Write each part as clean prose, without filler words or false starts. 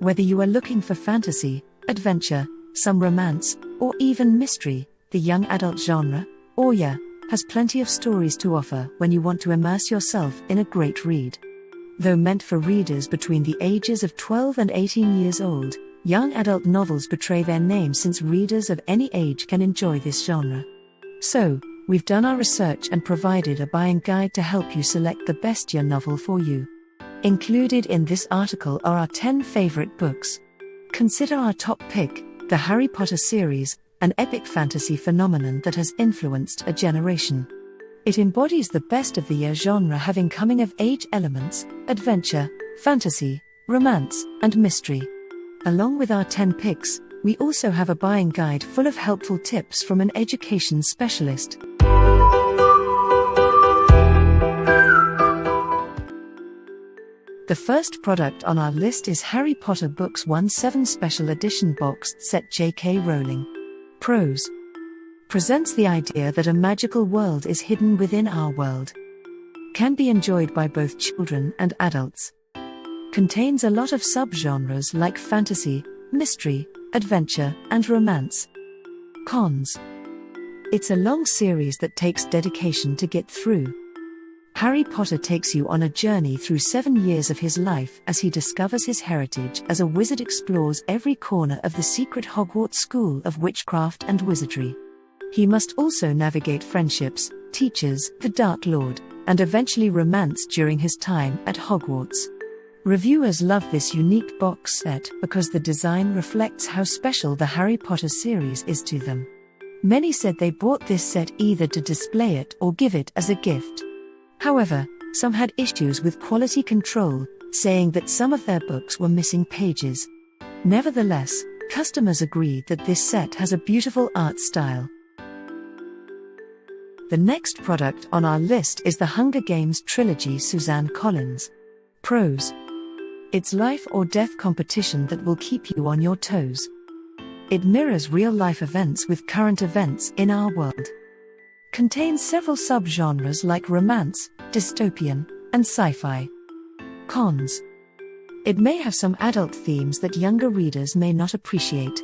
Whether you are looking for fantasy, adventure, some romance, or even mystery, the young adult genre, Orwell, has plenty of stories to offer when you want to immerse yourself in a great read. Though meant for readers between the ages of 12 and 18 years old, young adult novels betray their name since readers of any age can enjoy this genre. So, we've done our research and provided a buying guide to help you select the best young novel for you. Included in this article are our 10 favorite books. Consider our top pick, the Harry Potter series, an epic fantasy phenomenon that has influenced a generation. It embodies the best of the year genre, having coming-of-age elements, adventure, fantasy, romance, and mystery. Along with our 10 picks, we also have a buying guide full of helpful tips from an education specialist. The first product on our list is Harry Potter Books 1/7 Special Edition Boxed Set. J.K. Rowling. Prose. Presents the idea that a magical world is hidden within our world. Can be enjoyed by both children and adults. Contains a lot of subgenres like fantasy, mystery, adventure, and romance. Cons. It's a long series that takes dedication to get through. Harry Potter takes you on a journey through 7 years of his life as he discovers his heritage as a wizard, explores every corner of the secret Hogwarts School of Witchcraft and Wizardry. He must also navigate friendships, teachers, the Dark Lord, and eventually romance during his time at Hogwarts. Reviewers love this unique box set because the design reflects how special the Harry Potter series is to them. Many said they bought this set either to display it or give it as a gift. However, some had issues with quality control, saying that some of their books were missing pages. Nevertheless, customers agreed that this set has a beautiful art style. The next product on our list is the Hunger Games Trilogy. Suzanne Collins. Prose. It's life or death competition that will keep you on your toes. It mirrors real-life events with current events in our world. Contains several subgenres like romance, dystopian, and sci-fi. Cons. It may have some adult themes that younger readers may not appreciate.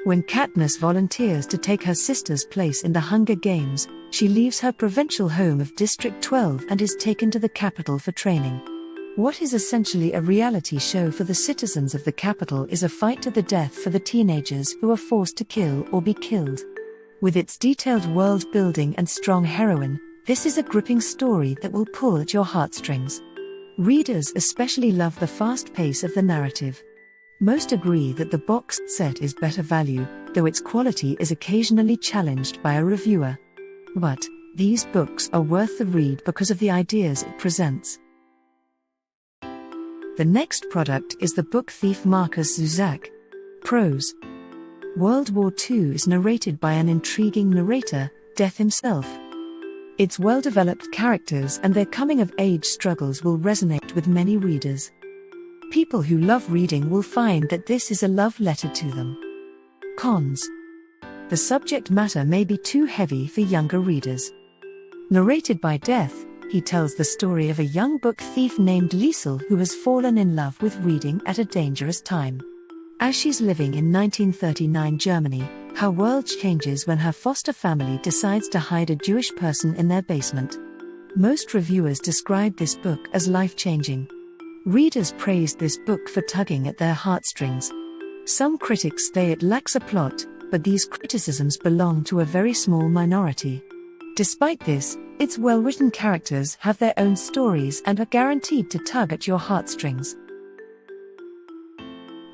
When Katniss volunteers to take her sister's place in the Hunger Games, she leaves her provincial home of District 12 and is taken to the capital for training. What is essentially a reality show for the citizens of the capital is a fight to the death for the teenagers who are forced to kill or be killed. With its detailed world building and strong heroine, this is a gripping story that will pull at your heartstrings. Readers especially love the fast pace of the narrative. Most agree that the boxed set is better value, though its quality is occasionally challenged by a reviewer. But these books are worth the read because of the ideas it presents. The next product is the book Thief. Marcus Zusak. Prose. World War II is narrated by an intriguing narrator, Death himself. Its well-developed characters and their coming-of-age struggles will resonate with many readers. People who love reading will find that this is a love letter to them. Cons. The subject matter may be too heavy for younger readers. Narrated by Death, he tells the story of a young book thief named Liesel who has fallen in love with reading at a dangerous time. As she's living in 1939 Germany, her world changes when her foster family decides to hide a Jewish person in their basement. Most reviewers describe this book as life-changing. Readers praised this book for tugging at their heartstrings. Some critics say it lacks a plot, but these criticisms belong to a very small minority. Despite this, its well-written characters have their own stories and are guaranteed to tug at your heartstrings.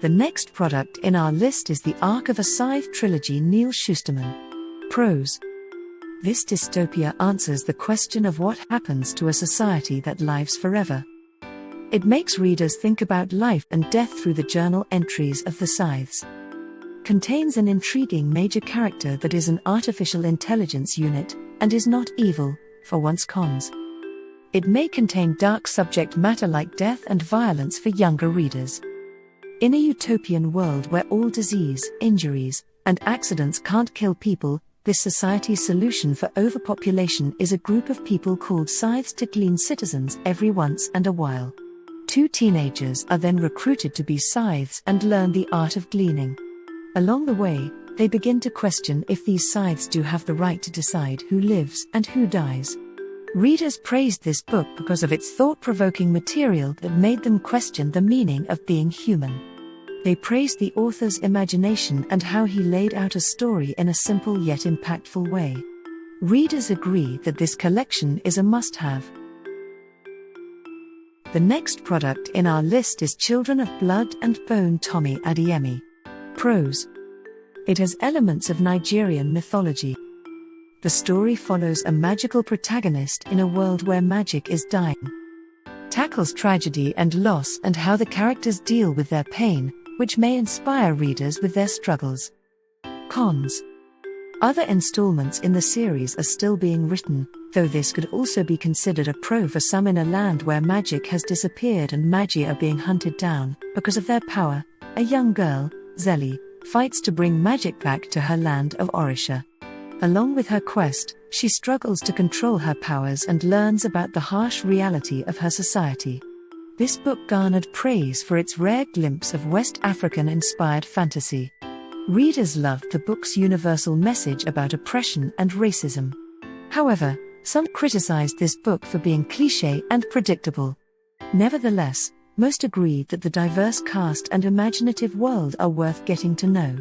The next product in our list is the Arc of a Scythe trilogy. Neal Schusterman. Prose. This dystopia answers the question of what happens to a society that lives forever. It makes readers think about life and death through the journal entries of the Scythes. Contains an intriguing major character that is an artificial intelligence unit, and is not evil, for once. Cons. It may contain dark subject matter like death and violence for younger readers. In a utopian world where all disease, injuries, and accidents can't kill people, this society's solution for overpopulation is a group of people called Scythes to clean citizens every once and a while. two teenagers are then recruited to be scythes and learn the art of gleaning. Along the way, they begin to question if these scythes do have the right to decide who lives and who dies. Readers praised this book because of its thought-provoking material that made them question the meaning of being human. They praised the author's imagination and how he laid out a story in a simple yet impactful way. Readers agree that this collection is a must-have. The next product in our list is Children of Blood and Bone Tomi Adeyemi. Prose. It has elements of Nigerian mythology. The story follows a magical protagonist in a world where magic is dying. Tackles tragedy and loss and how the characters deal with their pain, which may inspire readers with their struggles. Cons. Other installments in the series are still being written, though this could also be considered a pro for some in a land where magic has disappeared and magi are being hunted down because of their power. A young girl, Zeli, fights to bring magic back to her land of Orisha. Along with her quest, she struggles to control her powers and learns about the harsh reality of her society. This book garnered praise for its rare glimpse of West African-inspired fantasy. Readers loved the book's universal message about oppression and racism. However, some criticized this book for being cliché and predictable. Nevertheless, most agreed that the diverse cast and imaginative world are worth getting to know.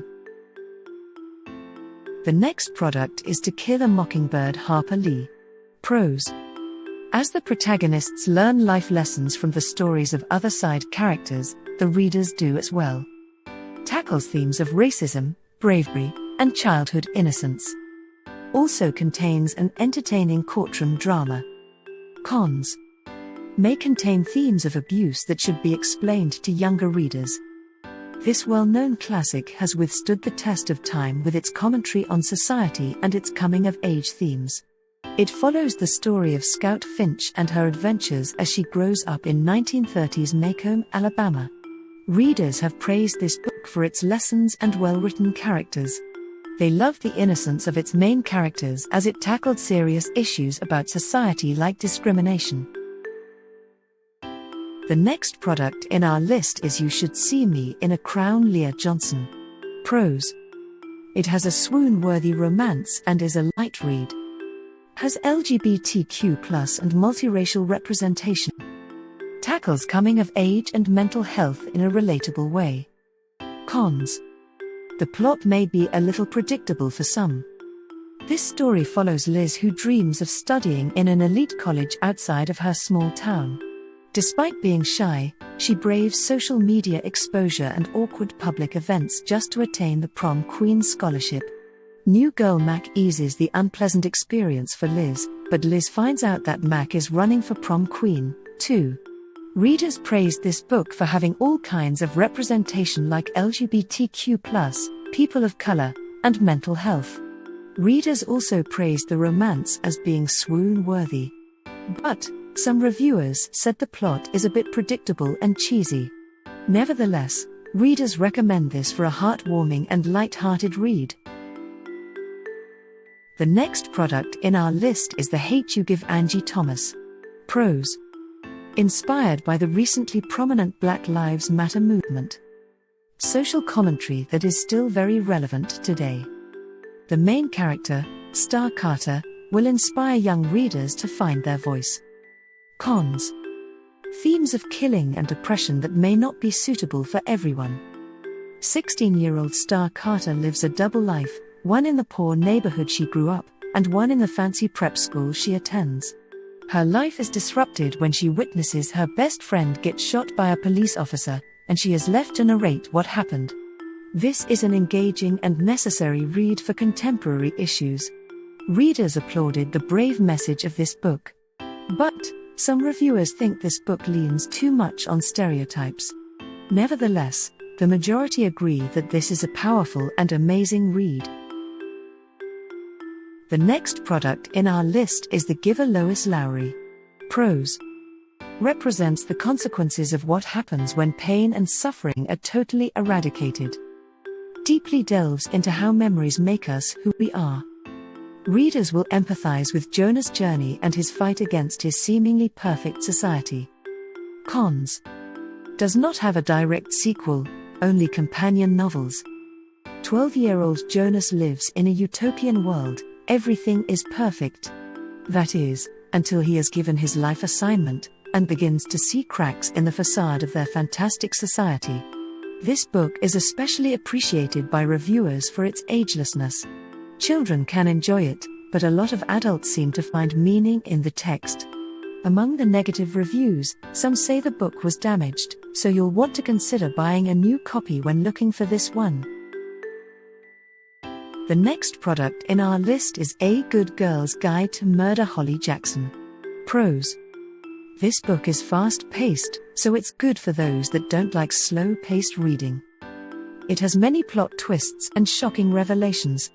The next product is To Kill a Mockingbird Harper Lee. Prose. As the protagonists learn life lessons from the stories of other side characters, the readers do as well. Tackles themes of racism, bravery, and childhood innocence. Also contains an entertaining courtroom drama. Cons. May contain themes of abuse that should be explained to younger readers. This well-known classic has withstood the test of time with its commentary on society and its coming-of-age themes. It follows the story of Scout Finch and her adventures as she grows up in 1930s Macomb, Alabama. Readers have praised this book for its lessons and well-written characters. They loved the innocence of its main characters as it tackled serious issues about society like discrimination. The next product in our list is You Should See Me in a Crown Leah Johnson. Prose. It has a swoon-worthy romance and is a light read. Has LGBTQ+ and multiracial representation. Tackles coming of age and mental health in a relatable way. Cons. The plot may be a little predictable for some. This story follows Liz, who dreams of studying in an elite college outside of her small town. Despite being shy, she braves social media exposure and awkward public events just to attain the prom queen scholarship. New girl Mac eases the unpleasant experience for Liz, but Liz finds out that Mac is running for prom queen, too. Readers praised this book for having all kinds of representation like LGBTQ+, people of color, and mental health. Readers also praised the romance as being swoon-worthy. But some reviewers said the plot is a bit predictable and cheesy. Nevertheless, readers recommend this for a heartwarming and light-hearted read. The next product in our list is The Hate You Give Angie Thomas. Prose. Inspired by the recently prominent Black Lives Matter movement. Social commentary that is still very relevant today. The main character, Star Carter, will inspire young readers to find their voice. Cons. Themes of killing and oppression that may not be suitable for everyone. 16-year-old Star Carter lives a double life, one in the poor neighborhood she grew up, and one in the fancy prep school she attends. Her life is disrupted when she witnesses her best friend get shot by a police officer, and she is left to narrate what happened. This is an engaging and necessary read for contemporary issues. Readers applauded the brave message of this book. But some reviewers think this book leans too much on stereotypes. Nevertheless, the majority agree that this is a powerful and amazing read. The next product in our list is The Giver Lois Lowry. Prose. Represents the consequences of what happens when pain and suffering are totally eradicated. Deeply delves into how memories make us who we are. Readers will empathize with Jonah's journey and his fight against his seemingly perfect society. Cons. does not have a direct sequel, only companion novels. 12-year-old Jonas lives in a utopian world. Everything is perfect. That is, until he has given his life assignment, and begins to see cracks in the facade of their fantastic society. This book is especially appreciated by reviewers for its agelessness. Children can enjoy it, but a lot of adults seem to find meaning in the text. Among the negative reviews, some say the book was damaged, so you'll want to consider buying a new copy when looking for this one. The next product in our list is A Good Girl's Guide to Murder Holly Jackson. Prose. This book is fast-paced, so it's good for those that don't like slow-paced reading. It has many plot twists and shocking revelations.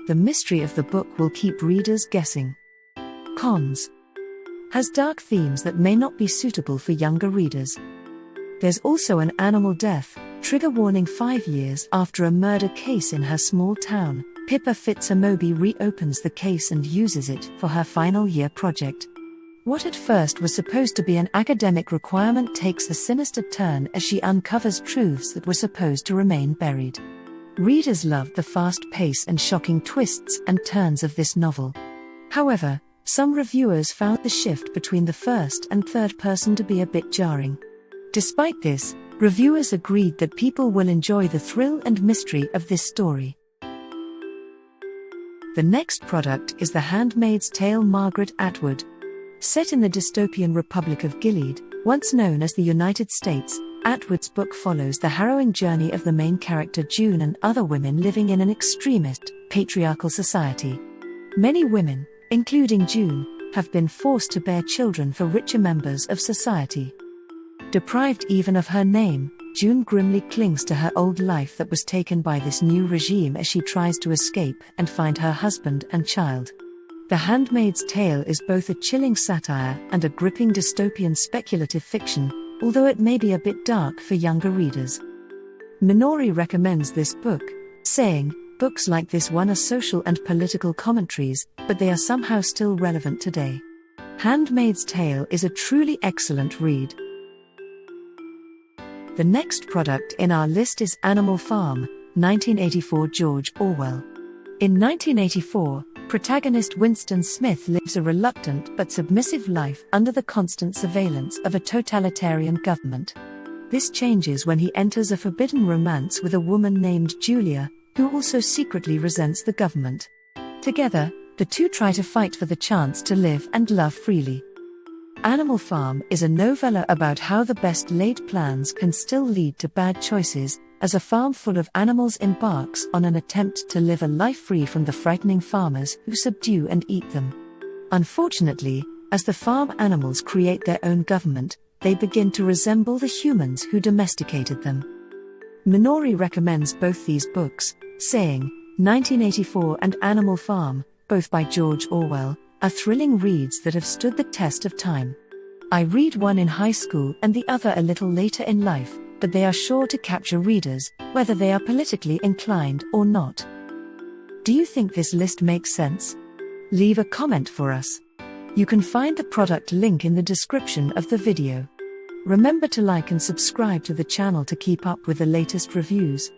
The mystery of the book will keep readers guessing. Cons. Has dark themes that may not be suitable for younger readers. There's also an animal death, trigger warning 5 years after a murder case in her small town. Pippa Fitzamobi reopens the case and uses it for her final year project. What at first was supposed to be an academic requirement takes a sinister turn as she uncovers truths that were supposed to remain buried. Readers loved the fast pace and shocking twists and turns of this novel. However, some reviewers found the shift between the first and third person to be a bit jarring. Despite this, reviewers agreed that people will enjoy the thrill and mystery of this story. The next product is The Handmaid's Tale Margaret Atwood. Set in the dystopian Republic of Gilead, once known as the United States, Atwood's book follows the harrowing journey of the main character June and other women living in an extremist, patriarchal society. Many women, including June, have been forced to bear children for richer members of society. Deprived even of her name, June grimly clings to her old life that was taken by this new regime as she tries to escape and find her husband and child. The Handmaid's Tale is both a chilling satire and a gripping dystopian speculative fiction, although it may be a bit dark for younger readers. Minori recommends this book, saying, "Books like this one are social and political commentaries, but they are somehow still relevant today." Handmaid's Tale is a truly excellent read. The next product in our list is Animal Farm, 1984 George Orwell. In 1984, protagonist Winston Smith lives a reluctant but submissive life under the constant surveillance of a totalitarian government. This changes when he enters a forbidden romance with a woman named Julia, who also secretly resents the government. Together, the two try to fight for the chance to live and love freely. Animal Farm is a novella about how the best laid plans can still lead to bad choices, as a farm full of animals embarks on an attempt to live a life free from the frightening farmers who subdue and eat them. Unfortunately, as the farm animals create their own government, they begin to resemble the humans who domesticated them. Minori recommends both these books, saying, 1984 and Animal Farm, both by George Orwell, are thrilling reads that have stood the test of time. I read one in high school and the other a little later in life, but they are sure to capture readers, whether they are politically inclined or not. Do you think this list makes sense? Leave a comment for us. You can find the product link in the description of the video. Remember to like and subscribe to the channel to keep up with the latest reviews.